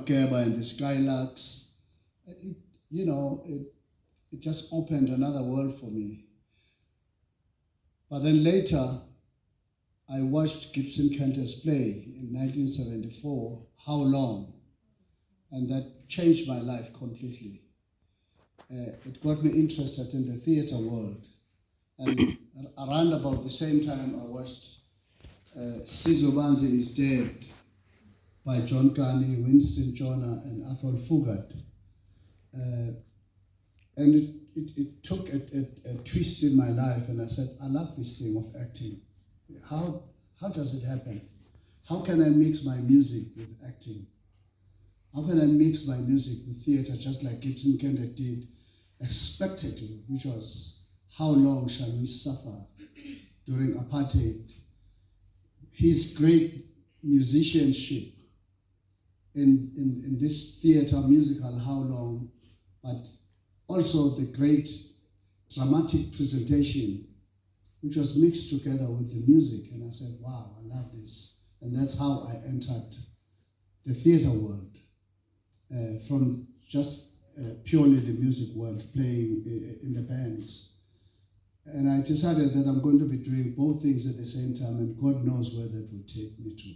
Geba and the Skylarks. It just opened another world for me. But then later, I watched Gibson Kente's play in 1974, How Long? And that changed my life completely. It got me interested in the theater world. And around about the same time, I watched Sizwe Banzi is Dead by John Carney, Winston Jonah, and Athol Fugard. And it took a twist in my life, and I said, I love this thing of acting. How does it happen? How can I mix my music with acting? How can I mix my music with theater, just like Gibson Kente did, expectedly, which was, how long shall we suffer during apartheid? His great musicianship in this theater musical, How Long, but also the great dramatic presentation, which was mixed together with the music. And I said, wow, I love this. And that's how I entered the theater world, from just purely the music world, playing in the bands. And I decided that I'm going to be doing both things at the same time, and God knows where that will take me to.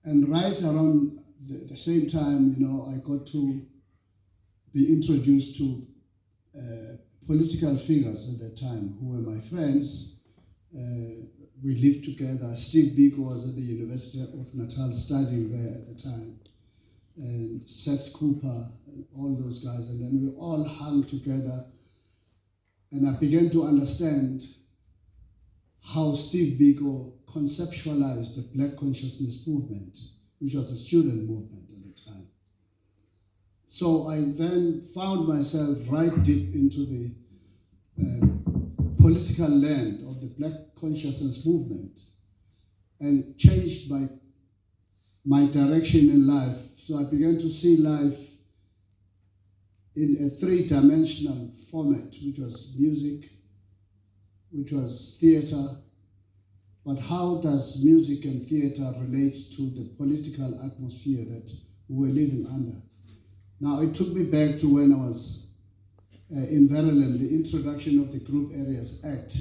And right around the same time, I got to be introduced to political figures at that time who were my friends. We lived together. Steve Biko was at the University of Natal studying there at the time. And Seth Cooper, and all those guys. And then we all hung together. And I began to understand how Steve Biko conceptualized the Black consciousness movement, which was a student movement at the time. So I then found myself right deep into the political land of the Black consciousness movement, and changed my direction in life. So I began to see life in a three-dimensional format, which was music, which was theater. But how does music and theater relate to the political atmosphere that we were living under? Now, it took me back to when I was in Verulam, the introduction of the Group Areas Act,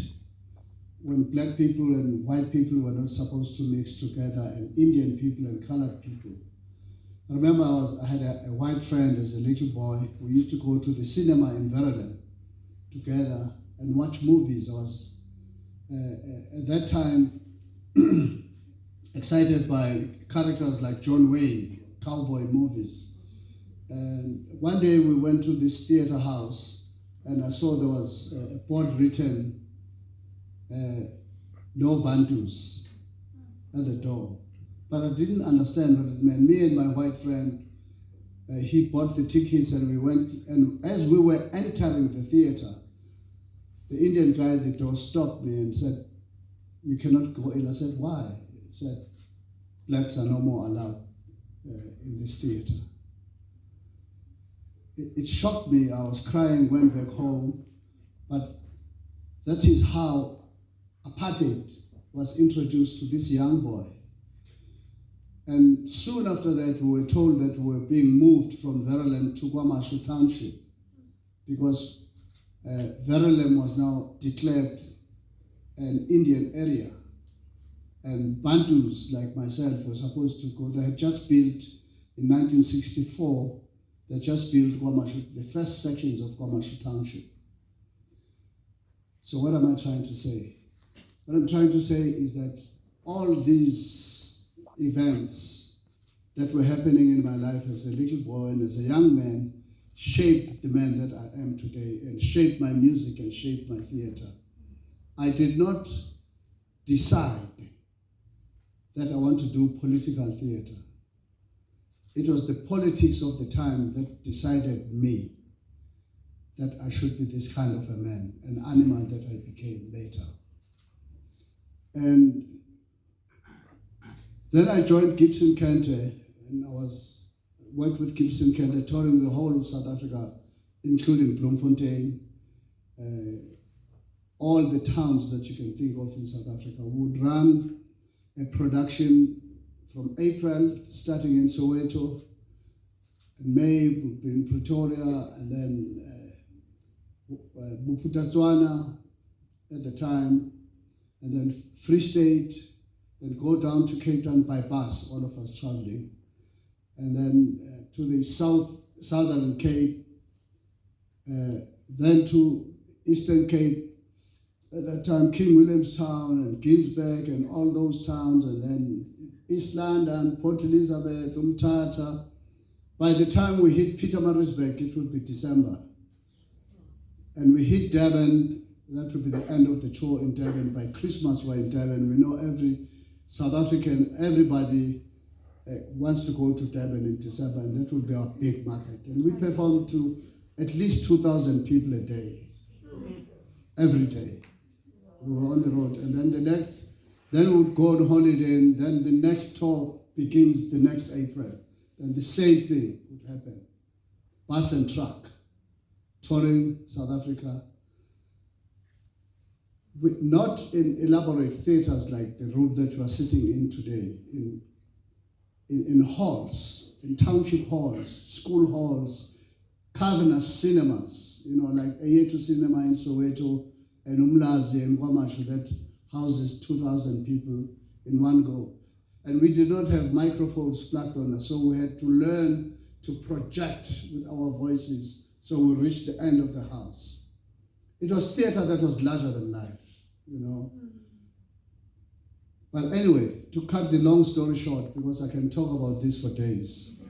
when black people and white people were not supposed to mix together, and Indian people and colored people. I remember I had a white friend as a little boy. We used to go to the cinema in Verulam together and watch movies. I was, at that time, excited by characters like John Wayne, cowboy movies. And one day we went to this theater house, and I saw there was a board written, no Bantus, at the door. But I didn't understand what it meant. Me and my white friend, he bought the tickets, and we went, and as we were entering the theater, the Indian guy at the door stopped me and said, "You cannot go in." I said, "Why?" He said, "Blacks are no more allowed in this theater." It shocked me. I was crying, went back home. But that is how apartheid was introduced to this young boy. And soon after that, we were told that we were being moved from Verulam to KwaMashu Township, because Verulam was now declared an Indian area. And Bantus, like myself, were supposed to go. They had just built, in 1964, they just built KwaMashu, the first sections of KwaMashu Township. So what am I trying to say? What I'm trying to say is that all these events that were happening in my life as a little boy and as a young man shaped the man that I am today, and shaped my music and shaped my theater. I did not decide that I want to do political theater. It was the politics of the time that decided me that I should be this kind of a man, an animal that I became later. And then I joined Gibson Kente, and I worked with Gibson Kente, touring the whole of South Africa, including Bloemfontein, all the towns that you can think of in South Africa. We would run a production from April, starting in Soweto. In May, we'll be in Pretoria, and then Buputatswana at the time, and then Free State, then go down to Cape Town by bus, all of us traveling, and then to the southern Cape, then to Eastern Cape, at that time King Williamstown and Ginsberg and all those towns, and then East London, Port Elizabeth, Umtata. By the time we hit Pietermaritzburg, it would be December. And we hit Durban, that would be the end of the tour in Durban. By Christmas, we're in Durban. We know every South African, everybody wants to go to Durban in December, and that would be our big market. And we perform to at least 2,000 people a day, every day. We were on the road. And then then we would go on holiday, and then the next tour begins the next April. And the same thing would happen. Bus and truck, touring South Africa. Not in elaborate theaters like the room that we are sitting in today, in halls, in township halls, school halls, cavernous cinemas, like Ayetu Cinema in Soweto and Umlazi and Kwamashu that houses 2,000 people in one go. And we did not have microphones plugged on us, so we had to learn to project with our voices so we reached the end of the house. It was theater that was larger than life, But anyway, to cut the long story short, because I can talk about this for days.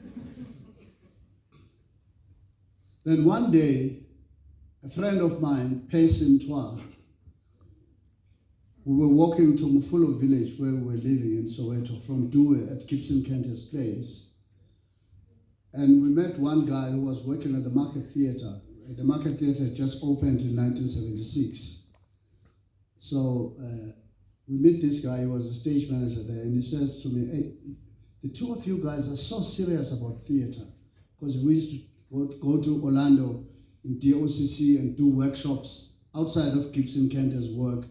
Then one day, a friend of mine, Payson Twa, we were walking to Mufulo village where we were living in Soweto from Due at Gibson Kente's place. And we met one guy who was working at the Market Theatre. The Market Theatre had just opened in 1976. So we meet this guy, he was a stage manager there, and he says to me, hey, the two of you guys are so serious about theatre, because we used to go to Orlando in DOCC and do workshops outside of Gibson Kente's work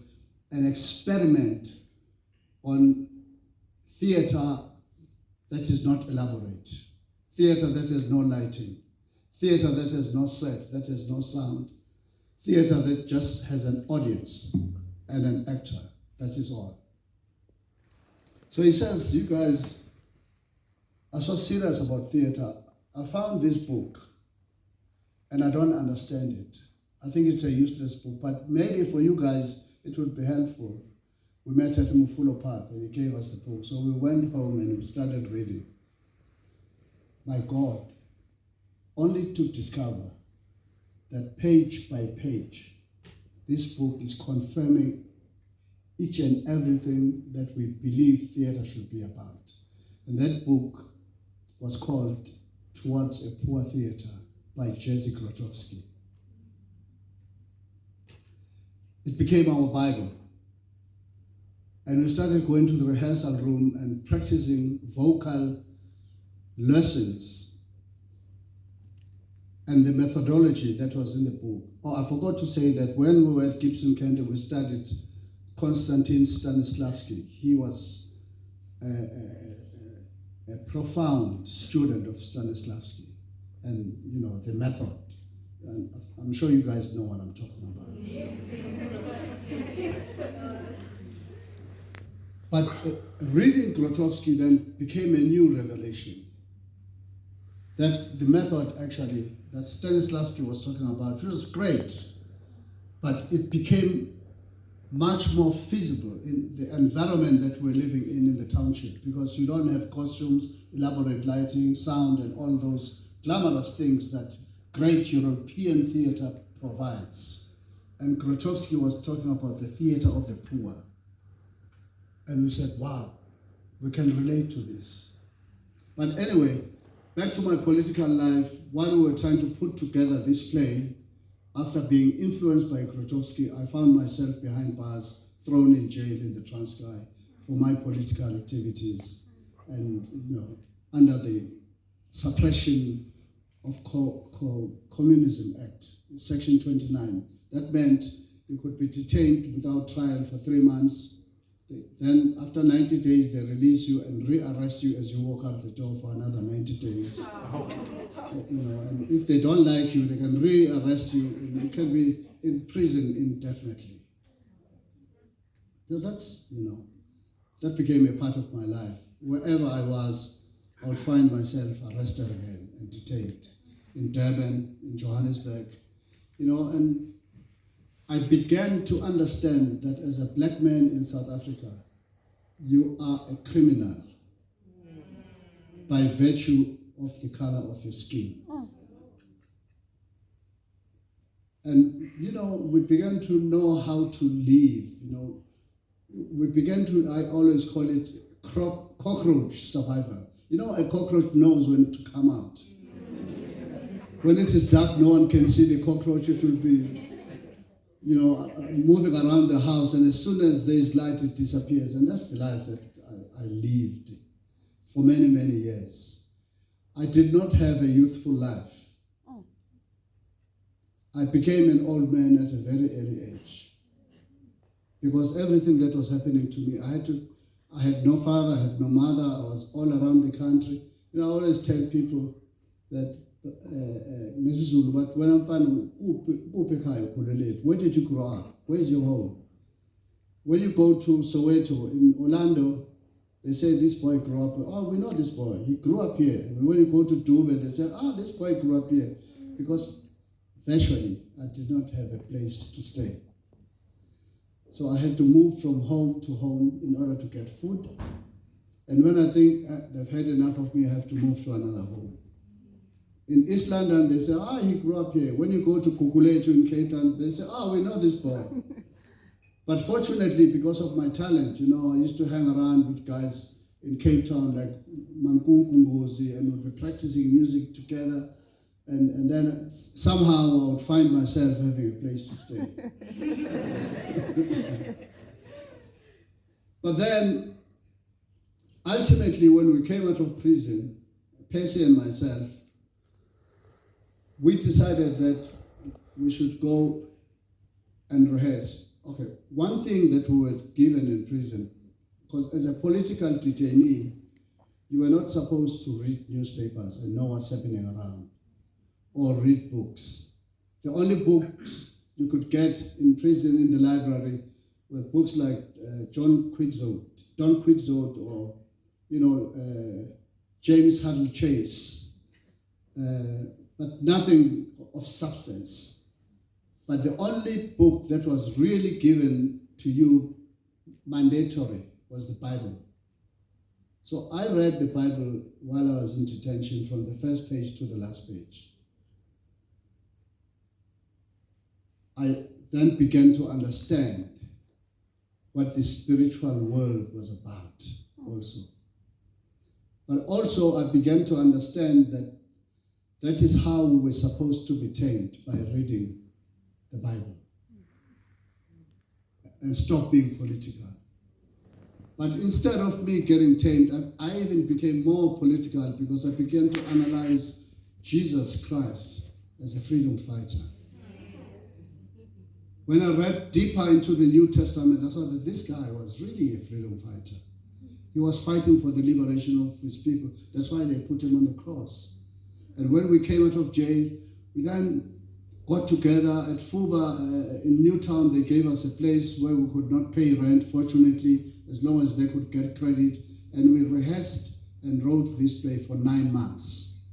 and experiment on theatre that is not elaborate, theatre that has no lighting, theatre that has no set, that has no sound, theatre that just has an audience and an actor. That is all. So he says, you guys are so serious about theatre. I found this book and I don't understand it. I think it's a useless book, but maybe for you guys it would be helpful. We met at Mufulo Park and he gave us the book. So we went home and we started reading. My God, only to discover that page by page, this book is confirming each and everything that we believe theatre should be about. And that book was called Towards a Poor Theatre by Jerzy Grotowski. It became our Bible. And we started going to the rehearsal room and practicing vocal lessons and the methodology that was in the book. Oh, I forgot to say that when we were at Gibson Kente, we studied Konstantin Stanislavski. He was a profound student of Stanislavski and, the method. And I'm sure you guys know what I'm talking about. But reading Grotowski then became a new revelation. That the method actually that Stanislavski was talking about, it was great, but it became much more feasible in the environment that we're living in the township, because you don't have costumes, elaborate lighting, sound, and all those glamorous things that great European theatre provides. And Grotowski was talking about the theatre of the poor. And we said, wow, we can relate to this. But anyway, back to my political life, while we were trying to put together this play, after being influenced by Grotowski, I found myself behind bars, thrown in jail in the Transkei for my political activities, and under the Suppression of Communism Act, Section 29. That meant you could be detained without trial for 3 months, Then after 90 days, they release you and rearrest you as you walk out the door for another 90 days. And if they don't like you, they can rearrest you, and you can be in prison indefinitely. So that's, that became a part of my life. Wherever I was, I would find myself arrested again and detained in Durban, in Johannesburg, and I began to understand that as a black man in South Africa, you are a criminal by virtue of the color of your skin. And, we began to know how to live, we began to, I always call it cockroach survival. A cockroach knows when to come out. When it is dark, no one can see the cockroach. It will be, moving around the house, and as soon as there is light, it disappears. And that's the life that I lived for many, many years. I did not have a youthful life. I became an old man at a very early age. Because everything that was happening to me, I had no father, I had no mother, I was all around the country. I always tell people that, but when I'm finding, where did you grow up? Where's your home? When you go to Soweto in Orlando, they say this boy grew up. Oh, we know this boy. He grew up here. And when you go to Dube, they say, this boy grew up here. Because virtually, I did not have a place to stay. So I had to move from home to home in order to get food. And when I think they've had enough of me, I have to move to another home. In East London, they say, he grew up here. When you go to Kukuletu in Cape Town, they say, we know this boy. But fortunately, because of my talent, I used to hang around with guys in Cape Town like Mankunku Ngozi, and we'd be practicing music together. And then somehow I would find myself having a place to stay. But then, ultimately, when we came out of prison, Percy and myself, we decided that we should go and rehearse. Okay, one thing that we were given in prison, because as a political detainee, you were not supposed to read newspapers and know what's happening around, or read books. The only books you could get in prison in the library were books like Don Quixote, or James Hadley Chase, but nothing of substance. But the only book that was really given to you mandatory was the Bible. So I read the Bible while I was in detention from the first page to the last page. I then began to understand what the spiritual world was about also. But also I began to understand that that is how we were supposed to be tamed, by reading the Bible and stop being political. But instead of me getting tamed, I even became more political because I began to analyze Jesus Christ as a freedom fighter. When I read deeper into the New Testament, I saw that this guy was really a freedom fighter. He was fighting for the liberation of his people. That's why they put him on the cross. And when we came out of jail, we then got together at Fuba in Newtown. They gave us a place where we could not pay rent, fortunately, as long as they could get credit. And we rehearsed and wrote this play for 9 months.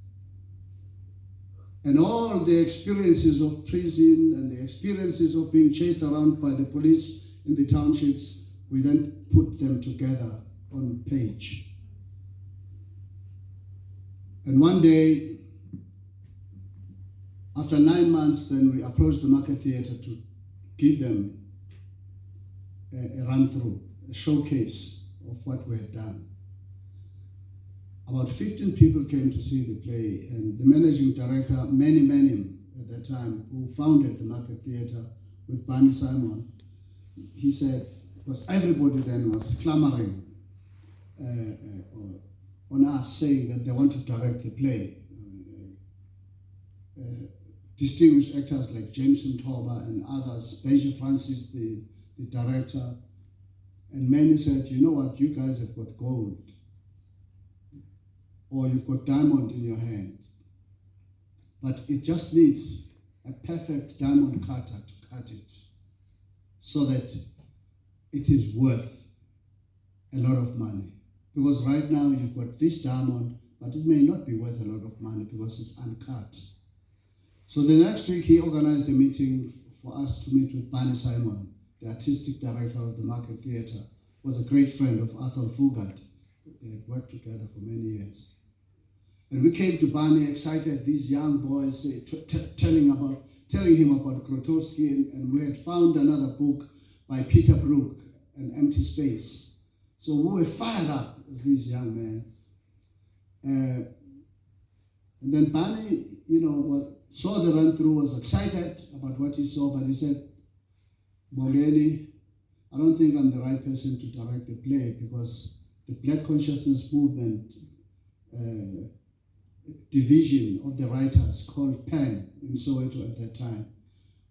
And all the experiences of prison and the experiences of being chased around by the police in the townships, we then put them together on page. And one day, after 9 months, then we approached the Market Theatre to give them a run-through, a showcase of what we had done. About 15 people came to see the play, and the managing director, Manny Manim, at that time, who founded the Market Theatre with Barney Simon, he said, because everybody then was clamoring on us, saying that they want to direct the play. Distinguished actors like James Ntoba and others, Benji Francis, the director, And many said, you know what, you guys have got gold, or you've got diamond in your hand, but it just needs a perfect diamond cutter to cut it so that it is worth a lot of money. Because right now you've got this diamond, but it may not be worth a lot of money because it's uncut. So the next week he organized a meeting for us to meet with Barney Simon, the artistic director of the Market Theatre, was a great friend of Athol Fugard. They had worked together for many years. And we came to Barney excited, these young boys telling him about Grotowski, and we had found another book by Peter Brook, An Empty Space. So we were fired up as these young men. And then Barney, saw the run-through, was excited about what he saw, but he said, Mbongeni, I don't think I'm the right person to direct the play because the Black Consciousness Movement division of the writers called PEN in Soweto at that time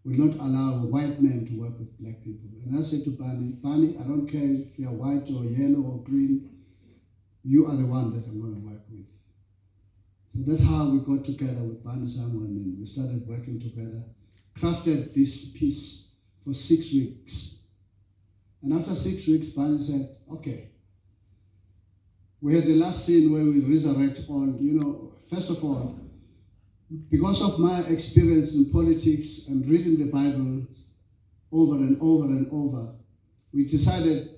will not allow white men to work with black people. And I said to Barney, I don't care if you're white or yellow or green, you are the one that I'm going to work with. So that's how we got together with Barney Simon, and we started working together, crafted this piece for 6 weeks. And after 6 weeks, Barney said, okay, we had the last scene where we resurrect all, first of all, because of my experience in politics and reading the Bible over and over and over, we decided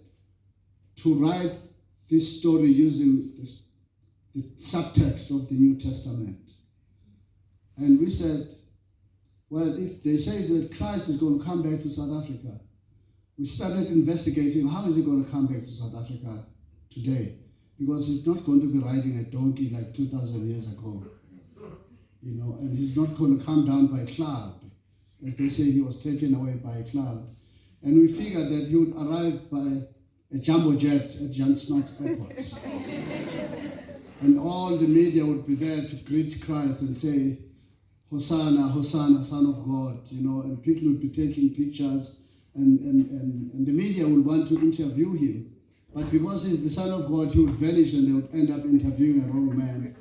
to write this story using the subtext of the New Testament. And we said, well, if they say that Christ is going to come back to South Africa, we started investigating how is he going to come back to South Africa today, because he's not going to be riding a donkey like 2,000 years ago, and he's not going to come down by a cloud, as they say he was taken away by a cloud. And we figured that he would arrive by a jumbo jet at Jan Smuts Airport. And all the media would be there to greet Christ and say, Hosanna, Hosanna, Son of God, and people would be taking pictures, and the media would want to interview him. But because he's the Son of God, he would vanish and they would end up interviewing a wrong man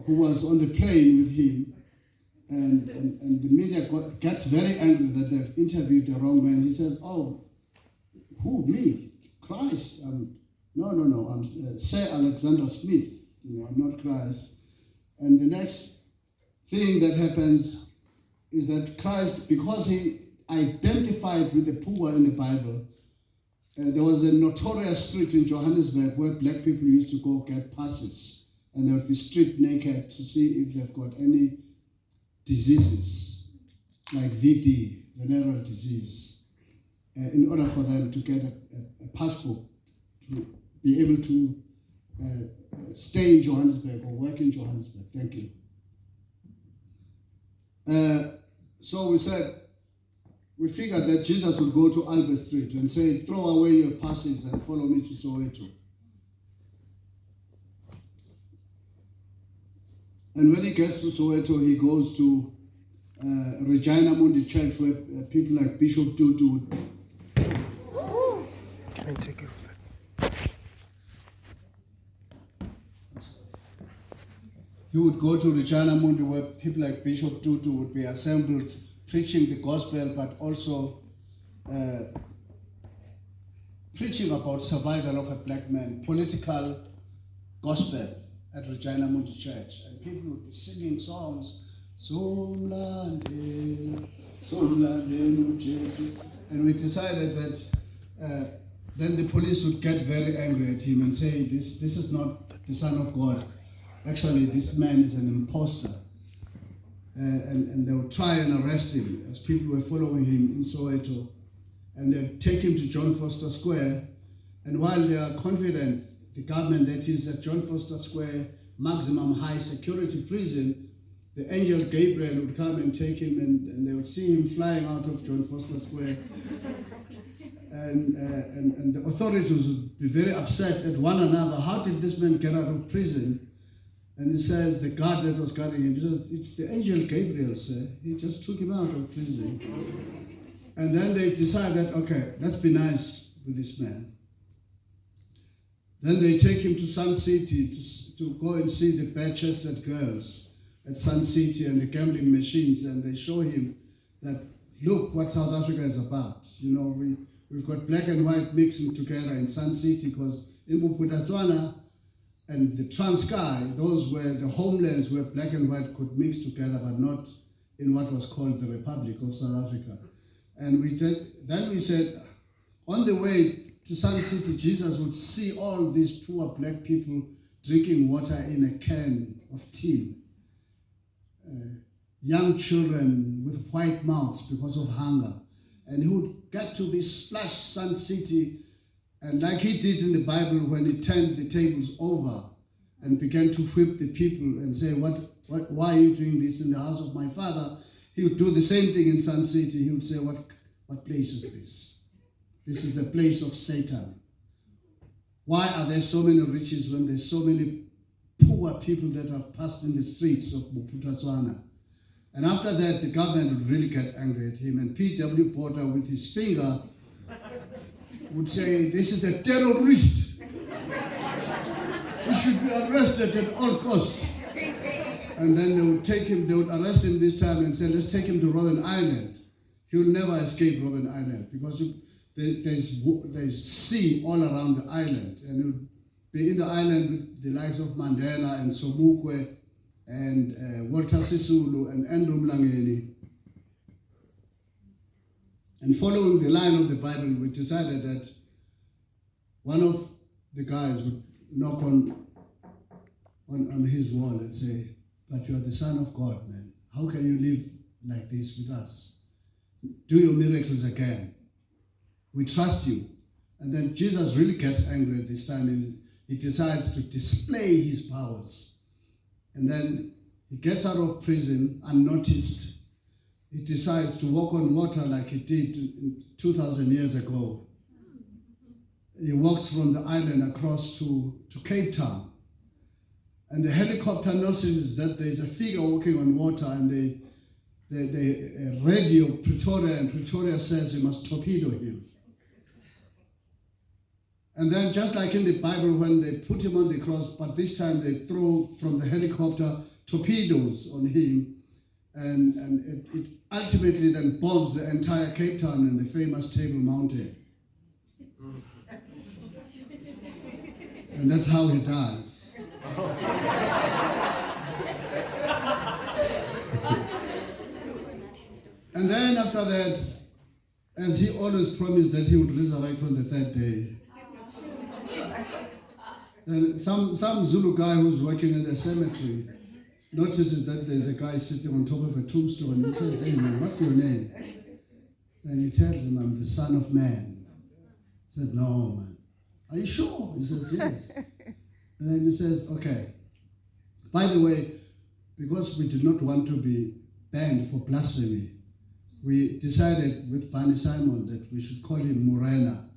who was on the plane with him. And the media gets very angry that they've interviewed the wrong man. He says, oh, who, me? Christ? No, I'm Sir Alexander Smith. I'm not Christ. And the next thing that happens is that Christ, because he identified with the poor in the Bible, there was a notorious street in Johannesburg where black people used to go get passes, and they would be stripped naked to see if they've got any diseases, like VD, venereal disease, in order for them to get a passport to be able to stay in Johannesburg or work in Johannesburg. Thank you. So we figured that Jesus would go to Albert Street and say, throw away your passes and follow me to Soweto. And when he gets to Soweto, he goes to Regina Mundi Church, where people like Bishop Tutu would... Can I take it? He would go to Regina Mundi, where people like Bishop Tutu would be assembled, preaching the gospel, but also preaching about survival of a black man, political gospel at Regina Mundi Church. And people would be singing songs, Somlandenu, Jesus. And we decided that then the police would get very angry at him and say, this is not the Son of God. Actually, this man is an imposter. And they would try and arrest him as people were following him in Soweto. And they would take him to John Foster Square. And while they are confident, the government, that is at John Foster Square, maximum high security prison, the angel Gabriel would come and take him, and they would see him flying out of John Foster Square. And the authorities would be very upset at one another. How did this man get out of prison? And he says, the guard that was guarding him, he says, it's the angel Gabriel, sir. He just took him out of prison. And then they decided, okay, let's be nice with this man. Then they take him to Sun City to go and see the bare-chested girls at Sun City and the gambling machines, and they show him that, look what South Africa is about. You know, we've got black and white mixing together in Sun City, because in Bophuthatswana and the Transkei, those were the homelands where black and white could mix together, but not in what was called the Republic of South Africa. And then we said, on the way to Sun City, Jesus would see all these poor black people drinking water in a can of tin. Young children with white mouths because of hunger. And he would get to this splashed Sun City, and like he did in the Bible when he turned the tables over and began to whip the people and say, why are you doing this in the house of my father? He would do the same thing in Sun City. He would say, what place is this? This is a place of Satan. Why are there so many riches when there's so many poor people that have passed in the streets of Bophuthatswana? And after that, the government would really get angry at him. And P.W. Porter, with his finger, would say, this is a terrorist. He should be arrested at all costs. And then they would arrest him this time and say, let's take him to Robben Island. He will never escape Robben Island, because there's sea all around the island. And he would be in the island with the likes of Mandela and Sobukwe and Walter Sisulu and Andrew Mbongeni. And following the line of the Bible, we decided that one of the guys would knock on his wall and say, but you are the Son of God, man. How can you live like this with us? Do your miracles again. We trust you. And then Jesus really gets angry at this time, and he decides to display his powers. And then he gets out of prison unnoticed. He decides to walk on water like he did 2,000 years ago. He walks from the island across to Cape Town. And the helicopter notices that there's a figure walking on water, and they radio Pretoria, and Pretoria says you must torpedo him. And then just like in the Bible when they put him on the cross, but this time they throw from the helicopter torpedoes on him, and it ultimately then bombs the entire Cape Town and the famous Table Mountain. And that's how he dies. And then after that, as he always promised that he would resurrect on the third day, then some Zulu guy who's working at the cemetery notices that there's a guy sitting on top of a tombstone. He says, hey man, what's your name? Then he tells him, I'm the Son of Man. He said, no man. Are you sure? He says, yes. And then he says, okay, by the way, because we did not want to be banned for blasphemy, we decided with Barney Simon that we should call him Morena,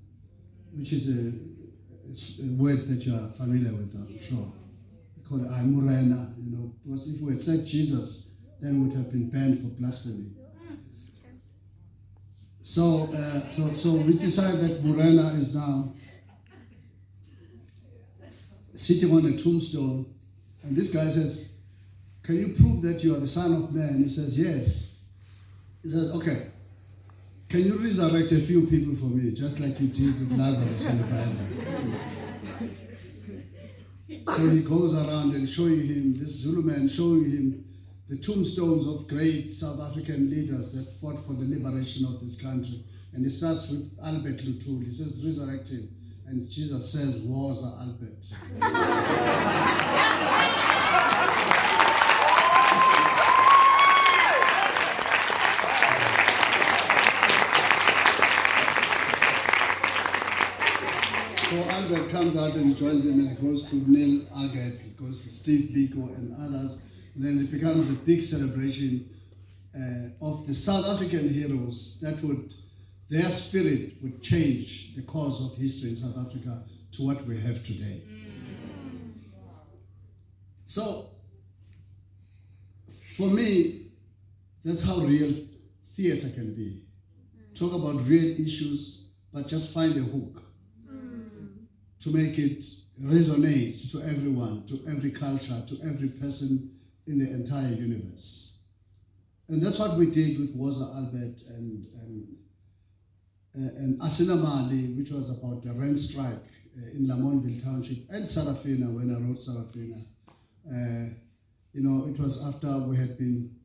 which is a word that you are familiar with, I'm sure. We call it Morena, you know, because if we had said Jesus, then we would have been banned for blasphemy. So we decided that Morena is now sitting on a tombstone, and this guy says, can you prove that you are the Son of Man? He says, yes. He says, okay, can you resurrect a few people for me, just like you did with Lazarus in the Bible? So he goes around and showing him, this Zulu man showing him the tombstones of great South African leaders that fought for the liberation of this country. And he starts with Albert Luthuli. He says, resurrect him. And Jesus says, Woza Albert. So Albert comes out and joins him, and it goes to Neil Agate, it goes to Steve Biko and others. And then it becomes a big celebration of the South African heroes that their spirit would change the course of history in South Africa to what we have today. So, for me, that's how real theater can be. talk about real issues, but just find a hook to make it resonate to everyone, to every culture, to every person in the entire universe. And that's what we did with Woza Albert and Asinamali, which was about the rent strike in Lamontville Township, and Sarafina, when I wrote Sarafina. It was after we had been,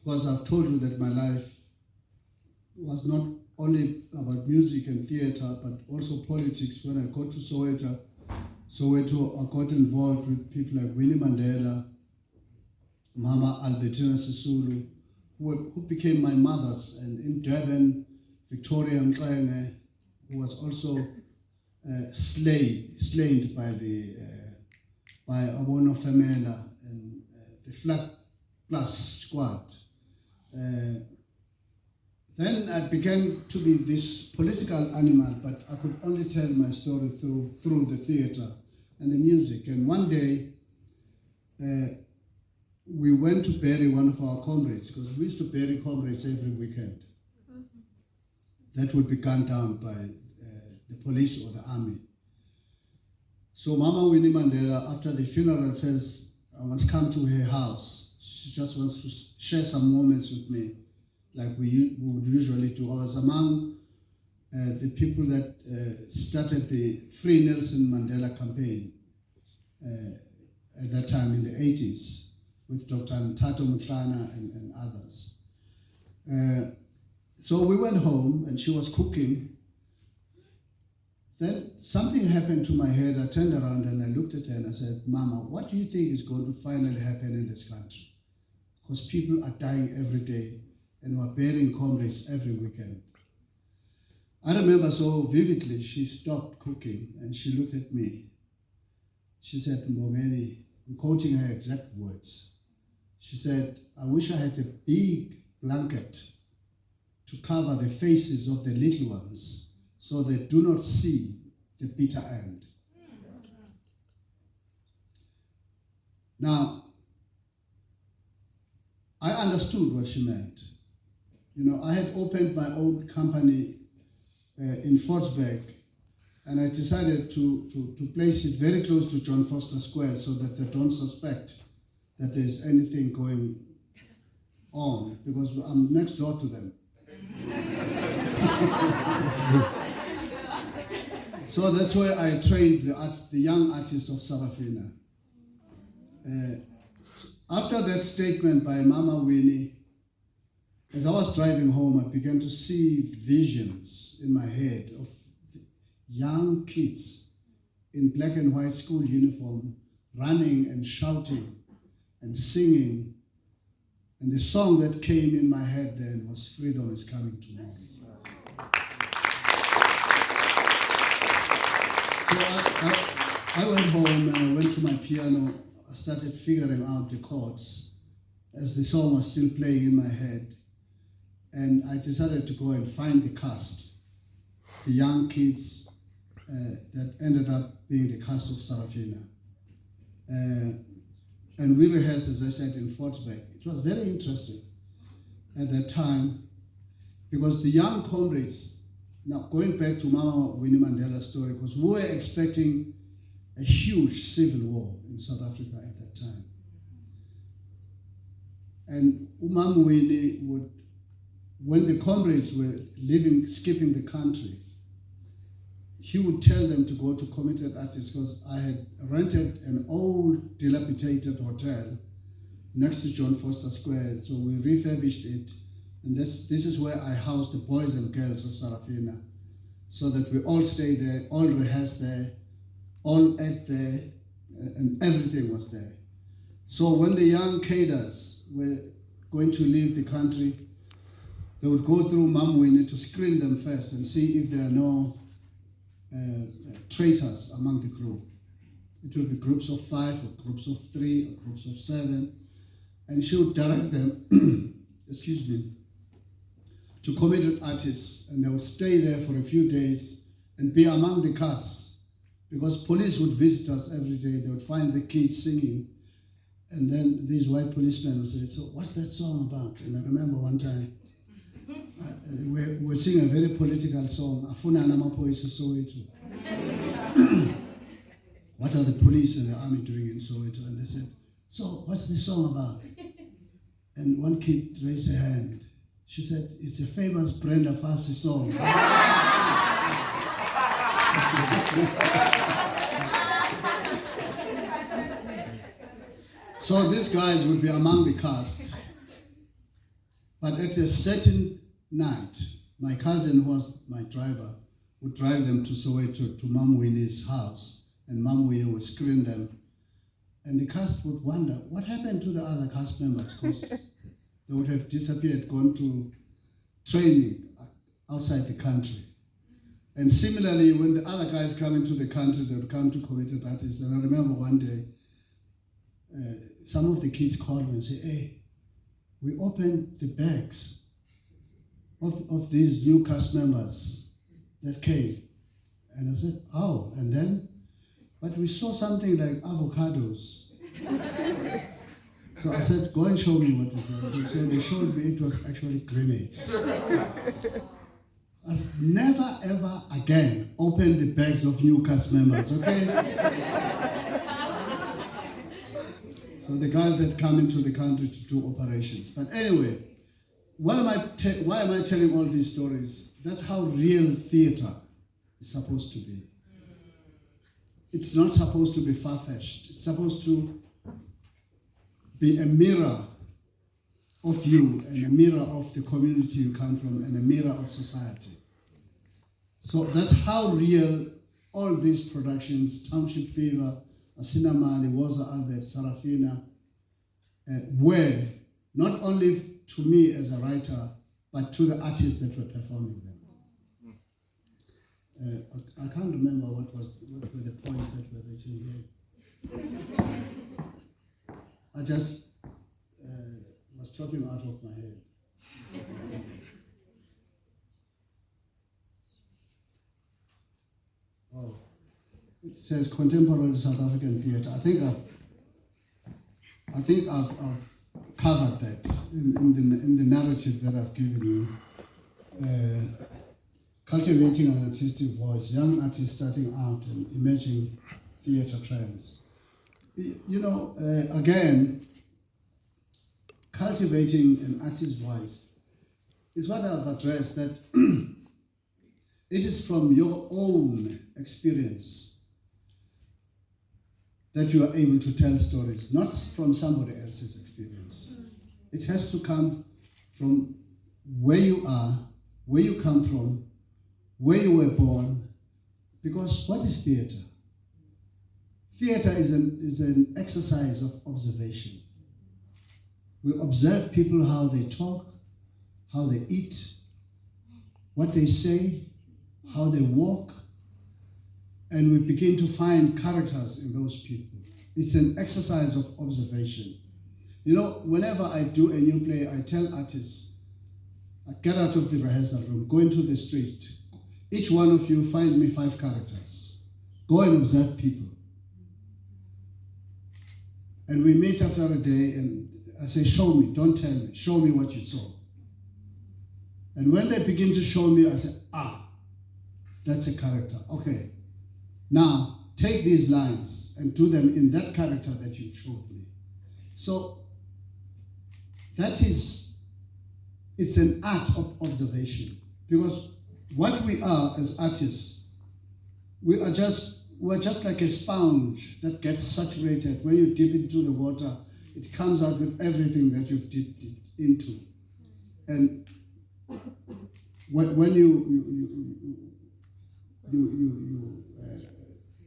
because I've told you that my life was not only about music and theater, but also politics. When I got to Soweto, I got involved with people like Winnie Mandela, Mama Albertina Sisulu, who became my mothers, and in Durban, Victoria Mxenge, who was also slain by Abono Femela and the Flag Plus squad. Then I began to be this political animal, but I could only tell my story through the theater and the music. And one day, we went to bury one of our comrades, because we used to bury comrades every weekend. That would be gunned down by the police or the army. So Mama Winnie Mandela, after the funeral, says, I must come to her house. She just wants to share some moments with me, like we would usually do. I was among the people that started the Free Nelson Mandela campaign at that time in the 80s with Dr. Ntato Mtlana and others. So we went home and she was cooking. Then something happened to my head. I turned around and I looked at her and I said, Mama, what do you think is going to finally happen in this country? Because people are dying every day and we're burying comrades every weekend. I remember so vividly, she stopped cooking and she looked at me. She said, Mbongeni, I'm quoting her exact words. She said, I wish I had a big blanket to cover the faces of the little ones so they do not see the bitter end. Now, I understood what she meant. I had opened my own company in Fortsburg, and I decided to place it very close to John Foster Square so that they don't suspect that there's anything going on, because I'm next door to them. So that's where I trained the young artists of Sarafina. After that statement by Mama Winnie, as I was driving home, I began to see visions in my head of young kids in black and white school uniform running and shouting and singing. And the song that came in my head then was Freedom is Coming Tomorrow. So I went home and I went to my piano. I started figuring out the chords as the song was still playing in my head. And I decided to go and find the cast, the young kids that ended up being the cast of Sarafina. And we rehearsed, as I said, in Fortsburg. It was very interesting at that time because the young comrades, now going back to Mama Winnie Mandela's story, because we were expecting a huge civil war in South Africa at that time. And Mama Winnie would, when the comrades were skipping the country, he would tell them to go to committed artists, because I had rented an old dilapidated hotel next to John Foster Square, so we refurbished it, and this is where I housed the boys and girls of Sarafina, so that we all stayed there, all rehearsed there, all ate there, and everything was there. So when the young cadres were going to leave the country, they would go through Mam Winnie to screen them first and see if there are no traitors among the group. It would be groups of 5 or groups of 3 or groups of 7, and she would direct them, excuse me, to committed artists, and they would stay there for a few days and be among the casts, because police would visit us every day. They would find the kids singing, and then these white policemen would say, so what's that song about? And I remember one time, we sing a very political song, Afuna Namaphoyisa Soweto. What are the police and the army doing in Soweto? And they said, so what's this song about? And one kid raised her hand. She said, it's a famous Brenda Fassie song. So these guys would be among the cast. But at a certain night, my cousin, who was my driver, would drive them to Soweto, to Mom Winnie's house, and Mom Winnie would screen them. And the cast would wonder, what happened to the other cast members? Because they would have disappeared, gone to training outside the country. And similarly, when the other guys come into the country, they would come to committed artists. And I remember one day, some of the kids called me and said, hey, we opened the bags of these new cast members that came. And I said, oh, and then? But we saw something like avocados. So I said, go and show me what is that. So they showed me it was actually grenades. I said, never ever again open the bags of new cast members, okay? So the guys had come into the country to do operations. But anyway, why am I telling all these stories? That's how real theater is supposed to be. It's not supposed to be far-fetched. It's supposed to be a mirror of you and a mirror of the community you come from and a mirror of society. So that's how real all these productions, Township Fever, Asina Mali, Woza Albert, Sarafina, were not only to me as a writer, but to the artists that were performing them. I can't remember what were the points that were written here. I just was talking out of my head. Oh, it says contemporary South African theatre. I think I've covered that in the narrative that I've given you. Cultivating an artistic voice, young artists starting out and emerging theatre trends. You know, again, cultivating an artist's voice is what I've addressed, that it is from your own experience that you are able to tell stories, not from somebody else's experience. It has to come from where you are, where you come from, where you were born, because what is theatre? Theatre is an exercise of observation. We observe people, how they talk, how they eat, what they say, how they walk, and we begin to find characters in those people. It's an exercise of observation. You know, whenever I do a new play, I tell artists, I get out of the rehearsal room, go into the street, each one of you find me 5 characters. Go and observe people. And we meet after a day and I say, show me, don't tell me, show me what you saw. And when they begin to show me, I say, that's a character. Okay, now take these lines and do them in that character that you showed me. So it's an art of observation, because what we are as artists, we're just like a sponge that gets saturated. When you dip into the water, it comes out with everything that you've dipped it into. And when you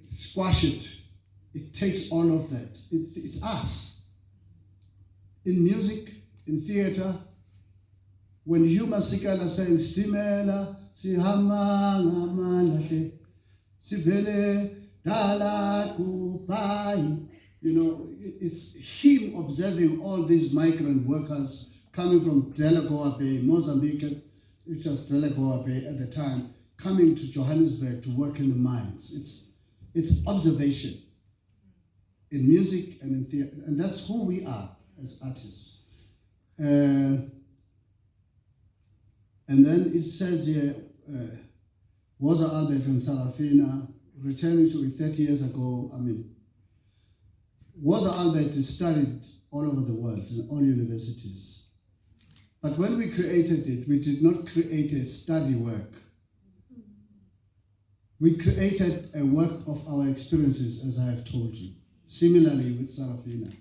squash it, it takes all of that. It's us. In music, in theater, when Hugh Masekela saying Stimela, Sihama Ngamalahle, Sivele Dala Kupai, you know, it's him observing all these migrant workers coming from Delagoa Bay, Mozambique, it was Delagoa Bay at the time, coming to Johannesburg to work in the mines. It's observation in music and in theater, and that's who we are as artists. And then it says here, Woza Albert and Sarafina, returning to it 30 years ago, Woza Albert is studied all over the world in all universities. But when we created it, we did not create a study work. We created a work of our experiences, as I have told you. Similarly with Sarafina.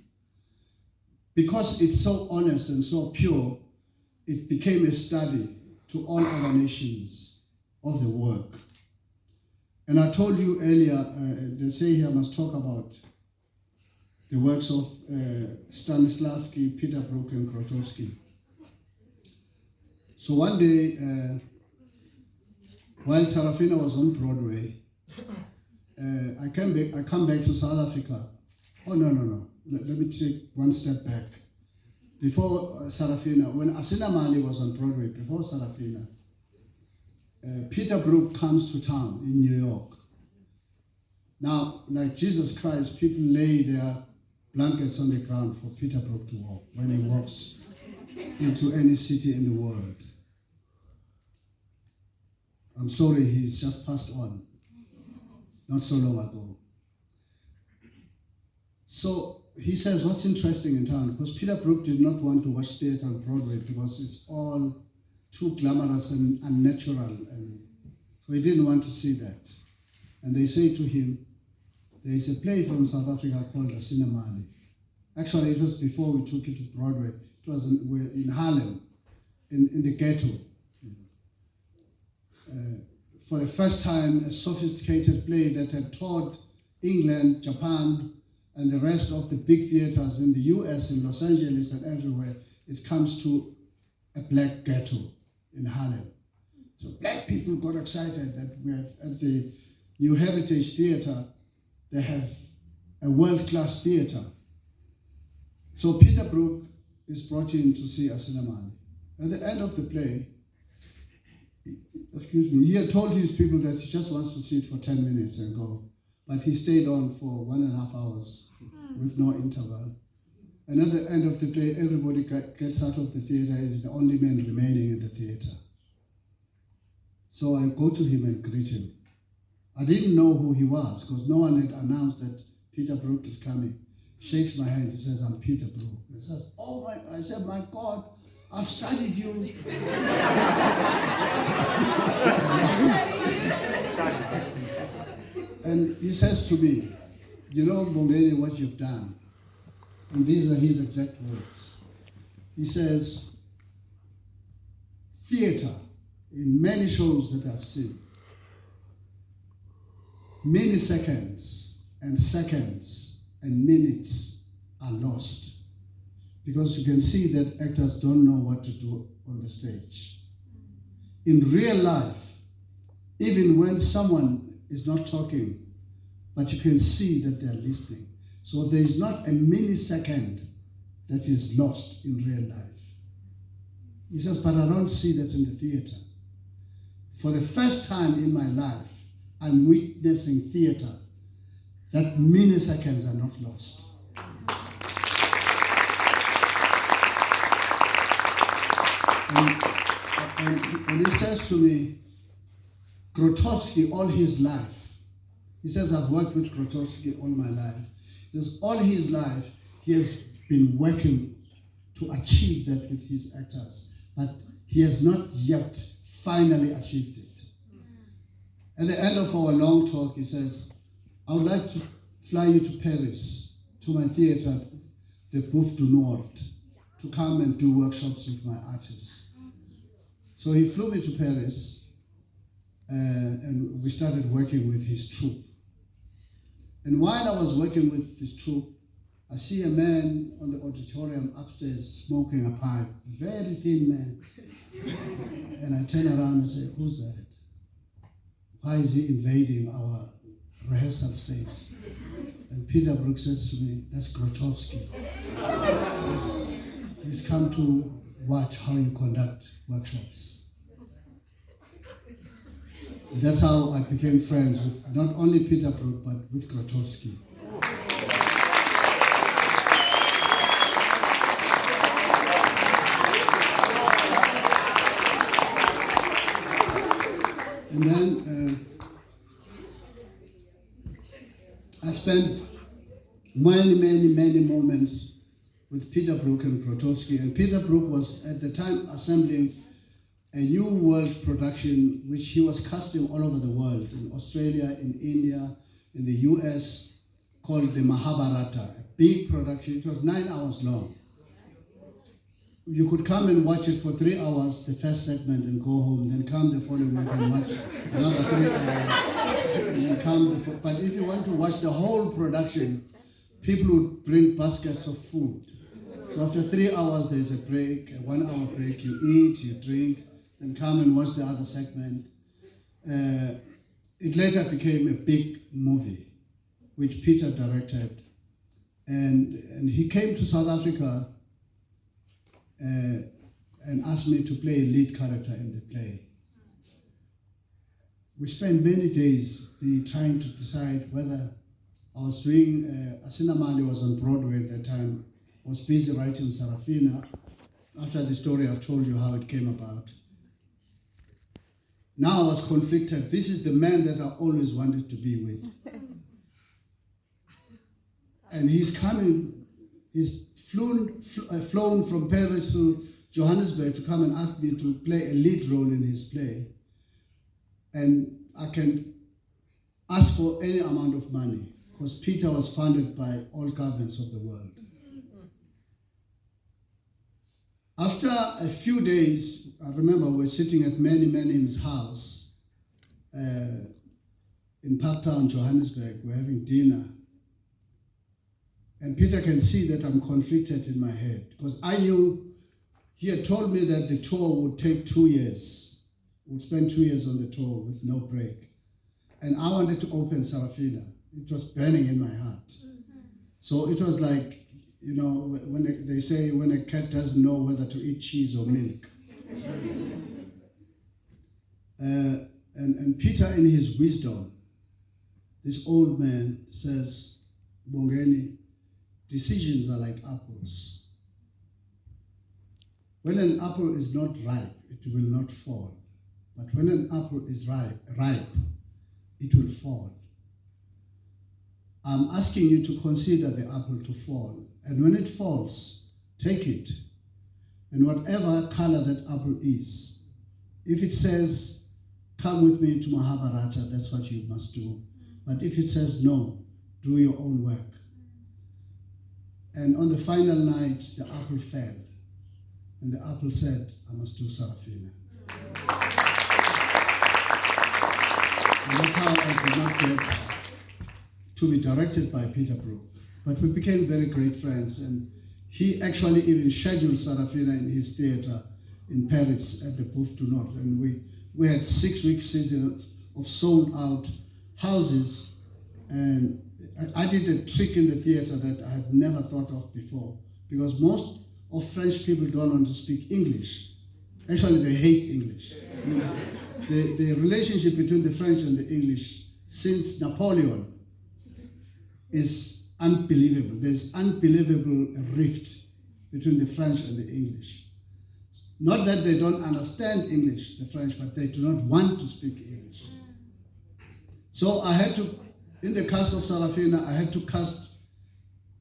Because it's so honest and so pure, it became a study to all other nations of the work. And I told you earlier, they say here I must talk about the works of Stanislavski, Peter Brook, and Grotowski. So one day, while Sarafina was on Broadway, I come back to South Africa. Oh, no. Let me take one step back. Before Sarafina, when Asina Mali was on Broadway, before Sarafina, Peter Brook comes to town in New York. Now, like Jesus Christ, people lay their blankets on the ground for Peter Brook to walk when he walks into any city in the world. I'm sorry, he's just passed on, not so long ago. So he says, what's interesting in town? Because Peter Brook did not want to watch theater on Broadway because it's all too glamorous and unnatural. And so he didn't want to see that. And they say to him, there is a play from South Africa called Asina Mali. Actually, it was before we took it to Broadway. It was in Harlem, in the ghetto. For the first time, a sophisticated play that had taught England, Japan, and the rest of the big theaters in the US, in Los Angeles and everywhere, it comes to a black ghetto in Harlem. So black people got excited that we have at the New Heritage Theater, they have a world-class theater. So Peter Brook is brought in to see Asina Mali. At the end of the play, he had told his people that he just wants to see it for 10 minutes and go. But he stayed on for 1.5 hours with no interval. And at the end of the play, everybody gets out of the theater. He's the only man remaining in the theater. So I go to him and greet him. I didn't know who he was because no one had announced that Peter Brook is coming. Shakes my hand, he says, I'm Peter Brook. He says, I said, my God, I've studied you. And he says to me, you know, Mbongeni, what you've done. And these are his exact words. He says, theater, in many shows that I've seen, milliseconds and seconds and minutes are lost because you can see that actors don't know what to do on the stage. In real life, even when someone is not talking, but you can see that they're listening. So there is not a millisecond that is lost in real life. He says, but I don't see that in the theater. For the first time in my life, I'm witnessing theater that milliseconds are not lost. And he says to me, Grotowski all his life, he says, I've worked with Grotowski all my life. He says, all his life, he has been working to achieve that with his actors, but he has not yet finally achieved it. At the end of our long talk, he says, I would like to fly you to Paris, to my theater, the Bouffe du Nord, to come and do workshops with my artists. So he flew me to Paris, and we started working with his troupe. And while I was working with this troupe, I see a man on the auditorium upstairs smoking a pipe, a very thin man. And I turn around and say, who's that? Why is he invading our rehearsal space? And Peter Brook says to me, that's Grotowski. He's come to watch how you conduct workshops. That's how I became friends with not only Peter Brook, but with Grotowski. I spent many moments with Peter Brook and Grotowski. And Peter Brook was at the time assembling a new world production which he was casting all over the world, in Australia, in India, in the US, called the Mahabharata, a big production. It was 9 hours long. You could come and watch it for 3 hours, the first segment, and go home, then come the following week and watch another 3 hours, and then come but if you want to watch the whole production, people would bring baskets of food. So after 3 hours, there's a break, a 1 hour break. You eat, you drink, then come and watch the other segment. It later became a big movie, which Peter directed. And he came to South Africa and asked me to play a lead character in the play. We spent many days trying to decide whether I was doing, Asina Mali was on Broadway at that time, was busy writing Sarafina, after the story I've told you how it came about. Now I was conflicted. This is the man that I always wanted to be with. And he's coming, he's flown from Paris to Johannesburg to come and ask me to play a lead role in his play. And I can ask for any amount of money, because Peter was funded by all governments of the world. After a few days, I remember we were sitting at Mbongani's house in Parktown, Johannesburg. We're having dinner. And Peter can see that I'm conflicted in my head, because I knew he had told me that the tour would take 2 years. We'd spend 2 years on the tour with no break. And I wanted to open Sarafina. It was burning in my heart. So it was like, you know, when they say when a cat doesn't know whether to eat cheese or milk. And Peter, in his wisdom, this old man says, Mbongeni, decisions are like apples. When an apple is not ripe, it will not fall. But when an apple is ripe, it will fall. I'm asking you to consider the apple to fall. And when it falls, take it. And whatever color that apple is, if it says, come with me to Mahabharata, that's what you must do. But if it says no, do your own work. And on the final night, the apple fell. And the apple said, I must do Sarafina. And that's how I did not get to be directed by Peter Brook. But we became very great friends, and he actually even scheduled Sarafina in his theater in Paris at the Bouffe du Nord. And we had 6-week seasons of sold out houses. And I did a trick in the theater that I had never thought of before, because most of French people don't want to speak English. Actually, they hate English. The relationship between the French and the English since Napoleon is unbelievable. There's unbelievable rift between the French and the English. Not that they don't understand English, the French, but they do not want to speak English. So I had to, in the cast of Sarafina, I had to cast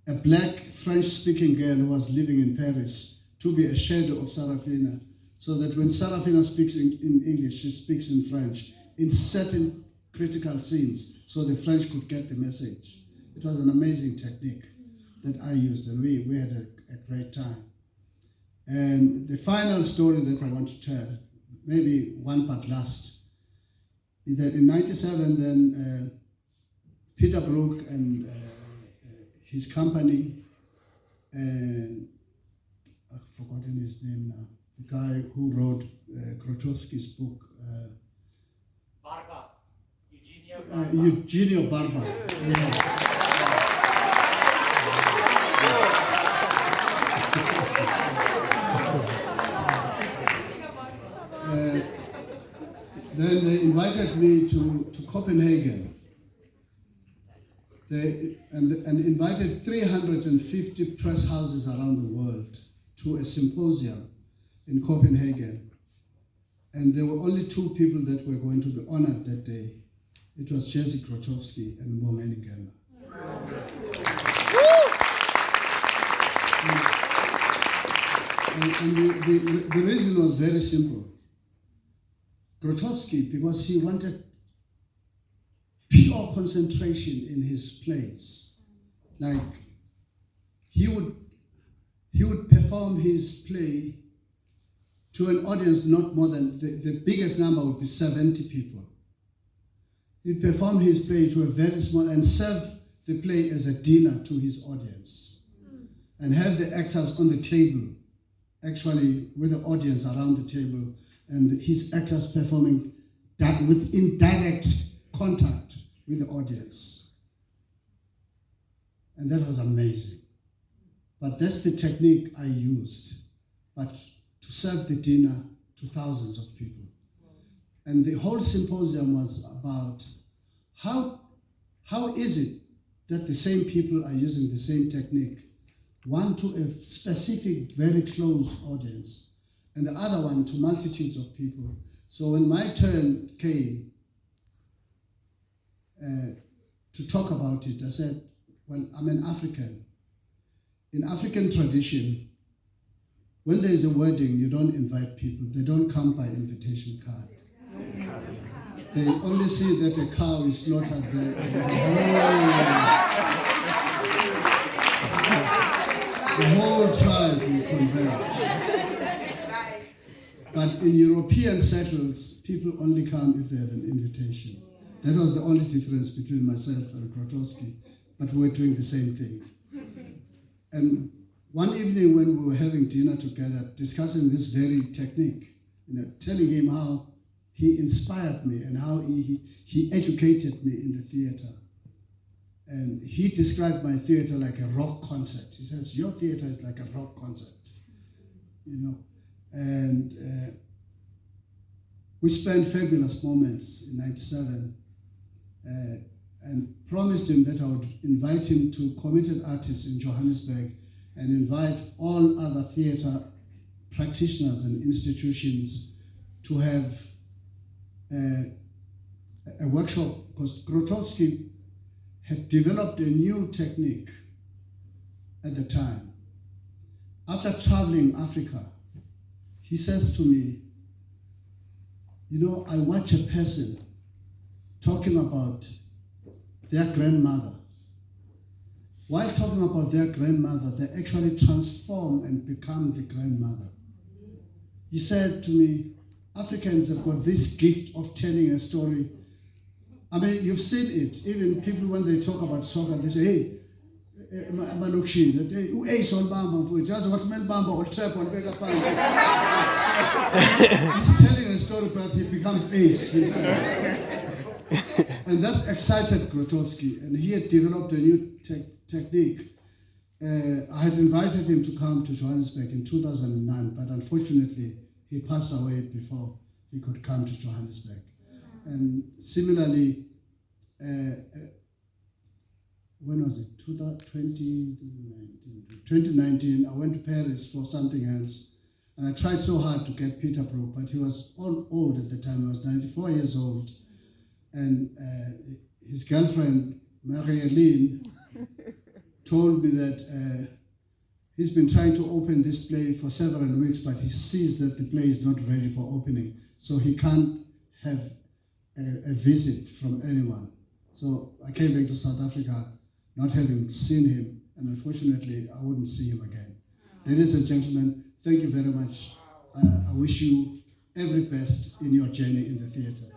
a black French-speaking girl who was living in Paris to be a shadow of Sarafina, so that when Sarafina speaks in English, she speaks in French in certain critical scenes, so the French could get the message. It was an amazing technique that I used, and we had a great time. And the final story that I want to tell, maybe one but last, is that in '97, then Peter Brook and his company, and I've forgotten his name now, the guy who wrote Grotowski's book. Barba. Eugenio Barba. Eugenio Barba, yes. Then they invited me to Copenhagen. And invited 350 press houses around the world to a symposium in Copenhagen. And there were only 2 people that were going to be honored that day. It was Jerzy Grotowski and Mbongeni Ngema. the reason was very simple. Grotowski, because he wanted pure concentration in his plays. Like, he would perform his play to an audience not more than, the biggest number would be 70 people. He'd perform his play to a very small, and serve the play as a dinner to his audience. And have the actors on the table, actually with the audience around the table, and his actors performing with indirect contact with the audience. And that was amazing. But that's the technique I used, but to serve the dinner to thousands of people. And the whole symposium was about how is it that the same people are using the same technique, one to a specific, very close audience, and the other one to multitudes of people. So when my turn came to talk about it, I said, well, I'm an African. In African tradition, when there is a wedding, you don't invite people. They don't come by invitation card. They only see that a cow is slaughtered there. The whole tribe will converge. But in European settles, people only come if they have an invitation. That was the only difference between myself and Grotowski, but we were doing the same thing. And one evening when we were having dinner together, discussing this very technique, telling him how he inspired me and how he educated me in the theater. And he described my theater like a rock concert. He says, your theater is like a rock concert, And we spent fabulous moments in '97 and promised him that I would invite him to committed artists in Johannesburg and invite all other theater practitioners and institutions to have a workshop, because Grotowski had developed a new technique at the time. After traveling Africa, he says to me, I watch a person talking about their grandmother. While talking about their grandmother, they actually transform and become the grandmother. He said to me, Africans have got this gift of telling a story. I mean, you've seen it. Even people, when they talk about soccer, they say, hey, he's telling a story, but he becomes ace himself. And that excited Grotowski, and he had developed a new technique. I had invited him to come to Johannesburg in 2009, but unfortunately, he passed away before he could come to Johannesburg. And similarly, when was it? 2019, I went to Paris for something else. And I tried so hard to get Peter Brook, but he was old at the time. He was 94 years old. And his girlfriend, Marie-Hélène, told me that he's been trying to open this play for several weeks, but he sees that the play is not ready for opening. So he can't have a visit from anyone. So I came back to South Africa not having seen him, and unfortunately, I wouldn't see him again. Ladies and gentlemen, thank you very much. I wish you every best in your journey in the theater.